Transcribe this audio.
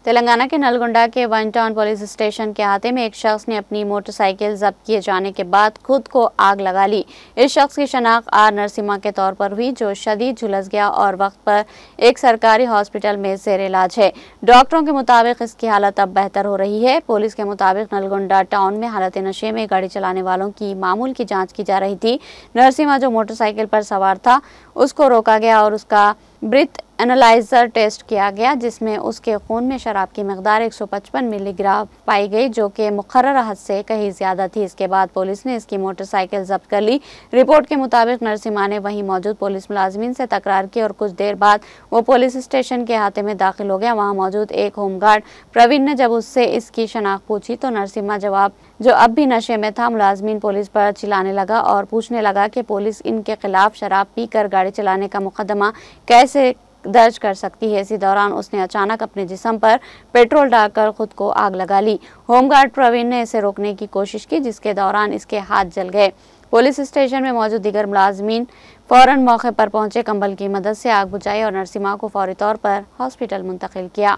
तेलंगाना के नलगोंडा के one town police station के अहाते में एक शख्स ने अपनी मोटरसाइकिल जब्त किए जाने के बाद खुद को आग लगा ली। इस शख्स की शनाख्त आर नरसिम्हा के तौर पर हुई, जो शदीद झुलस गया और वक्त पर एक सरकारी हॉस्पिटल में जेर इलाज है। डॉक्टरों के मुताबिक इसकी हालत अब बेहतर हो रही है। पुलिस के मुताबिक नलगोंडा टाउन में हालत नशे में गाड़ी चलाने वालों की मामूल की जाँच की जा रही थी। नरसिम्हा जो मोटरसाइकिल पर सवार था, उसको रोका गया और उसका ब्रीथ एनालाइजर टेस्ट किया गया, जिसमें उसके खून में शराब की मकदार 155 मिलीग्राम पाई गई, जो कि मुकर्रर हद से कहीं ज्यादा थी। इसके बाद पुलिस ने इसकी मोटरसाइकिल जब्त कर ली। रिपोर्ट के मुताबिक नरसिम्हा ने वहीं मौजूद पुलिस मुलाजिमीन से तकरार की और कुछ देर बाद वो पुलिस स्टेशन के अहाते में दाखिल हो गया। वहाँ मौजूद एक होमगार्ड प्रवीण ने जब उससे इसकी शनाख्त पूछी तो नरसिम्हा जो अब भी नशे में था, मुलाजिमीन पुलिस पर चिल्लाने लगा और पूछने लगा कि पुलिस इनके खिलाफ शराब पीकर गाड़ी चलाने का मुकदमा कैसे दर्ज कर सकती है। इसी दौरान उसने अचानक अपने जिस्म पर पेट्रोल डालकर खुद को आग लगा ली। होमगार्ड प्रवीण ने इसे रोकने की कोशिश की, जिसके दौरान इसके हाथ जल गए। पुलिस स्टेशन में मौजूद दीगर मुलाजिमीन फौरन मौके पर पहुंचे, कंबल की मदद से आग बुझाई और नरसिम्हा को फौरी तौर पर हॉस्पिटल मुंतकिल किया।